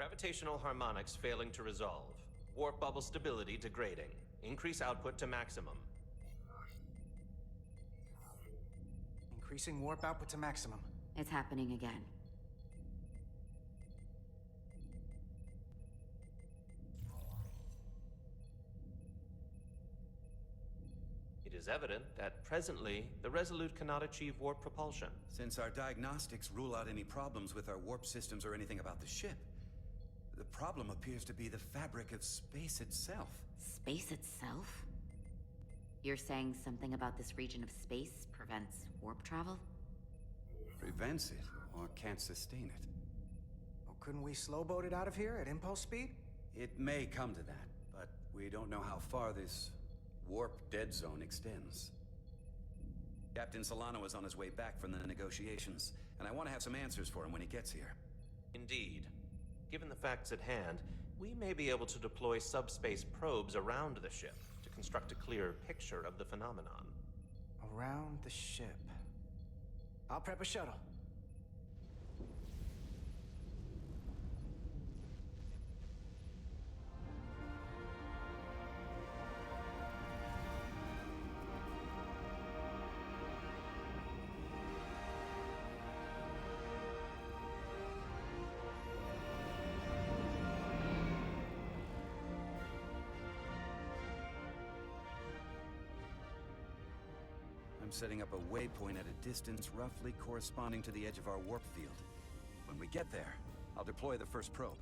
Gravitational harmonics failing to resolve. Warp bubble stability degrading. Increase output to maximum. Increasing warp output to maximum. It's happening again. It is evident that presently the Resolute cannot achieve warp propulsion. Since our diagnostics rule out any problems with our warp systems or anything about the ship, the problem appears to be the fabric of space itself. Space itself? You're saying something about this region of space prevents warp travel? Prevents it, or can't sustain it. Well, couldn't we slow-boat it out of here at impulse speed? It may come to that, but we don't know how far this warp dead zone extends. Captain Solano is on his way back from the negotiations, and I want to have some answers for him when he gets here. Indeed. Given the facts at hand, we may be able to deploy subspace probes around the ship to construct a clearer picture of the phenomenon. Around the ship. I'll prep a shuttle. I'm setting up a waypoint at a distance roughly corresponding to the edge of our warp field. When we get there, I'll deploy the first probe.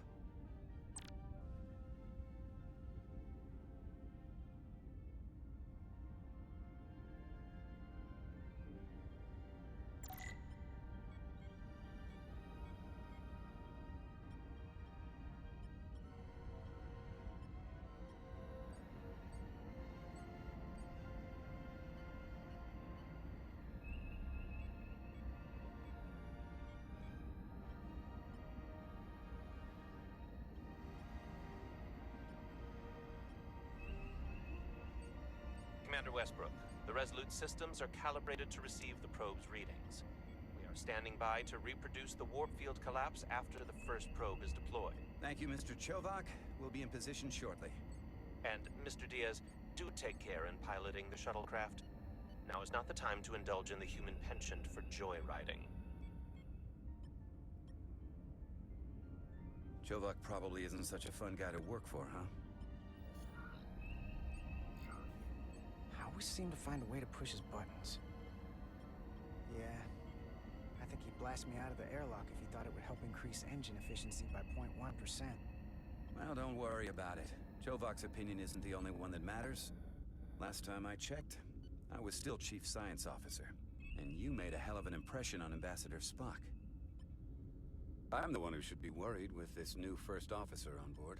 Commander Westbrook, the Resolute systems are calibrated to receive the probe's readings. We are standing by to reproduce the warp field collapse after the first probe is deployed. Thank you, Mr. Chovak. We'll be in position shortly. And, Mr. Diaz, do take care in piloting the shuttlecraft. Now is not the time to indulge in the human penchant for joyriding. Chovak probably isn't such a fun guy to work for, huh? I always seem to find a way to push his buttons. Yeah, I think he'd blast me out of the airlock if he thought it would help increase engine efficiency by 0.1%. Well, don't worry about it. Chovak's opinion isn't the only one that matters. Last time I checked, I was still Chief Science Officer, and you made a hell of an impression on Ambassador Spock. I'm the one who should be worried with this new first officer on board.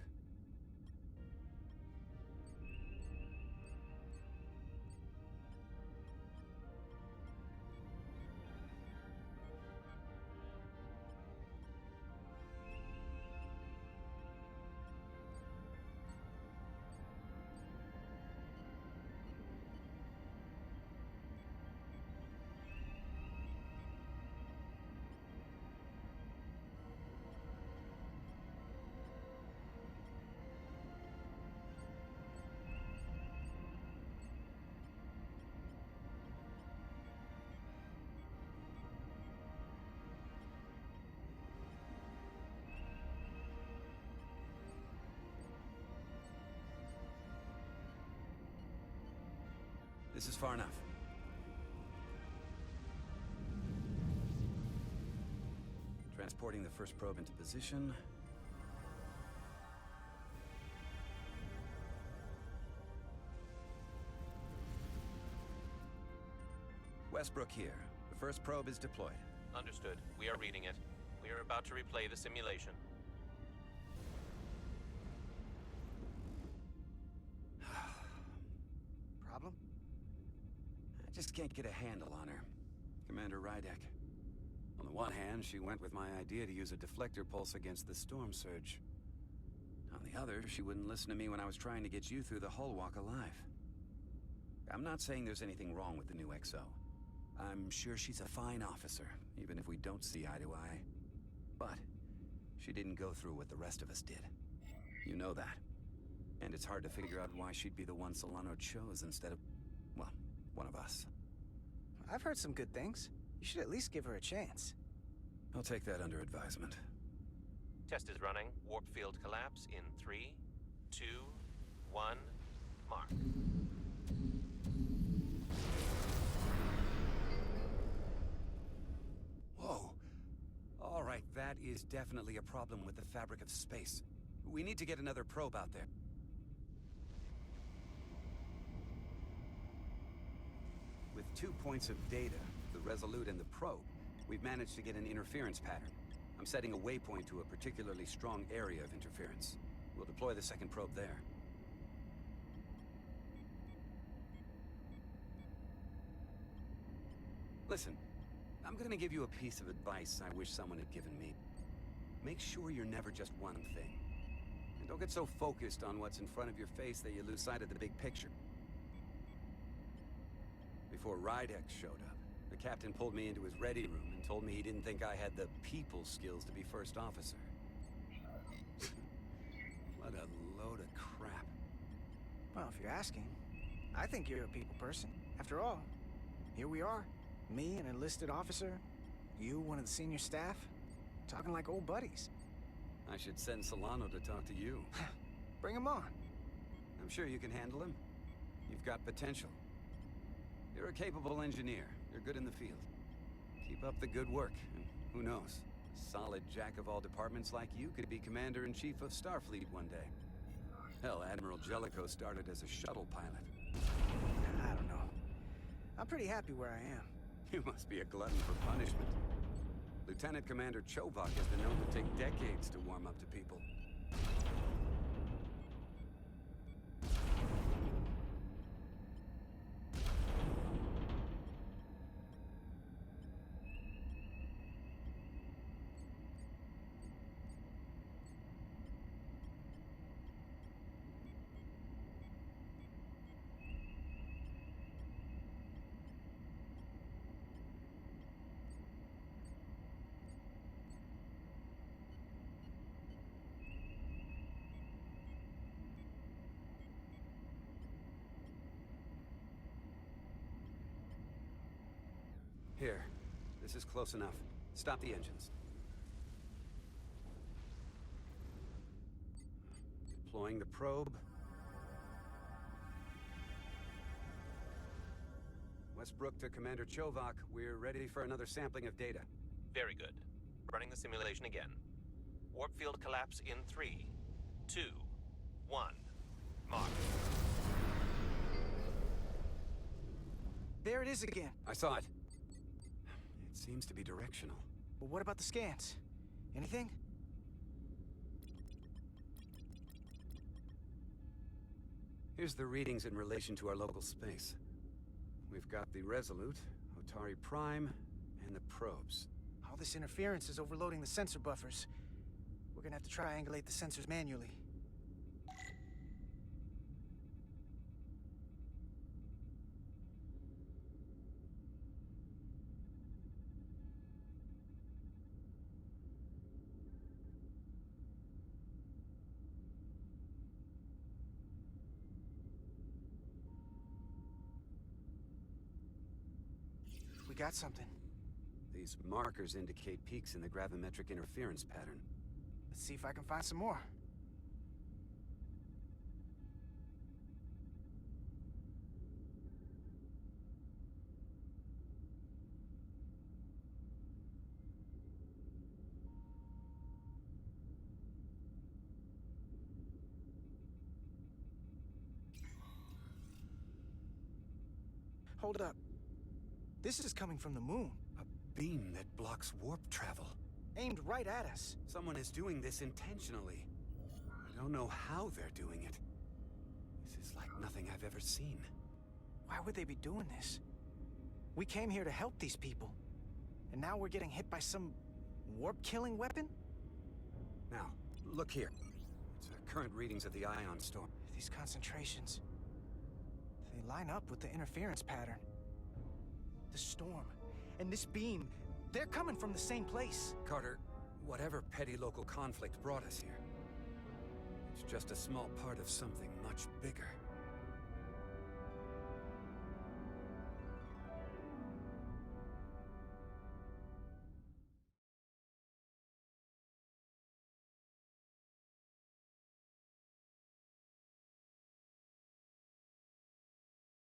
This is far enough. Transporting the first probe into position. Westbrook here. The first probe is deployed. Understood. We are reading it. We are about to replay the simulation. Problem? I just can't get a handle on her. Commander Rydek. On the one hand, she went with my idea to use a deflector pulse against the storm surge. On the other, she wouldn't listen to me when I was trying to get you through the hull walk alive. I'm not saying there's anything wrong with the new XO. I'm sure she's a fine officer, even if we don't see eye to eye. But She didn't go through what the rest of us did. You know that. And it's hard to figure out why she'd be the one Solano chose instead of, well, one of us. I've heard some good things. You should at least give her a chance. I'll take that under advisement. Test is running. Warp field collapse in 3, 2, 1, mark. Whoa. All right, that is definitely a problem with the fabric of space. We need to get another probe out there. With 2 points of data, the Resolute and the probe, we've managed to get an interference pattern. I'm setting a waypoint to a particularly strong area of interference. We'll deploy the second probe there. Listen, I'm gonna give you a piece of advice I wish someone had given me. Make sure you're never just one thing. And don't get so focused on what's in front of your face that you lose sight of the big picture. Before Rydek showed up, the captain pulled me into his ready room and told me he didn't think I had the people skills to be first officer. What a load of crap. Well, if you're asking, I think you're a people person. After all, here we are. Me, an enlisted officer. You, one of the senior staff. Talking like old buddies. I should send Solano to talk to you. Bring him on. I'm sure you can handle him. You've got potential. You're a capable engineer. You're good in the field. Keep up the good work, and who knows? A solid jack of all departments like you could be Commander-in-Chief of Starfleet one day. Hell, Admiral Jellicoe started as a shuttle pilot. I don't know. I'm pretty happy where I am. You must be a glutton for punishment. Lieutenant Commander Chovak has been known to take decades to warm up to people. Here. This is close enough. Stop the engines. Deploying the probe. Westbrook to Commander Chovak. We're ready for another sampling of data. Very good. Running the simulation again. Warp field collapse in 3, 2, 1, mark. There it is again. I saw it. It seems to be directional. Well, what about the scans? Anything? Here's the readings in relation to our local space. We've got the Resolute, Otari Prime, and the probes. All this interference is overloading the sensor buffers. We're gonna have to triangulate the sensors manually. We got something. These markers indicate peaks in the gravimetric interference pattern. Let's see if I can find some more. Hold up. This is coming from the moon. A beam that blocks warp travel. Aimed right at us. Someone is doing this intentionally. I don't know how they're doing it. This is like nothing I've ever seen. Why would they be doing this? We came here to help these people. And now we're getting hit by some warp-killing weapon? Now, look here. It's current readings of the ion storm. These concentrations... they line up with the interference pattern. The storm and this beam, they're coming from the same place. Carter, whatever petty local conflict brought us here, it's just a small part of something much bigger.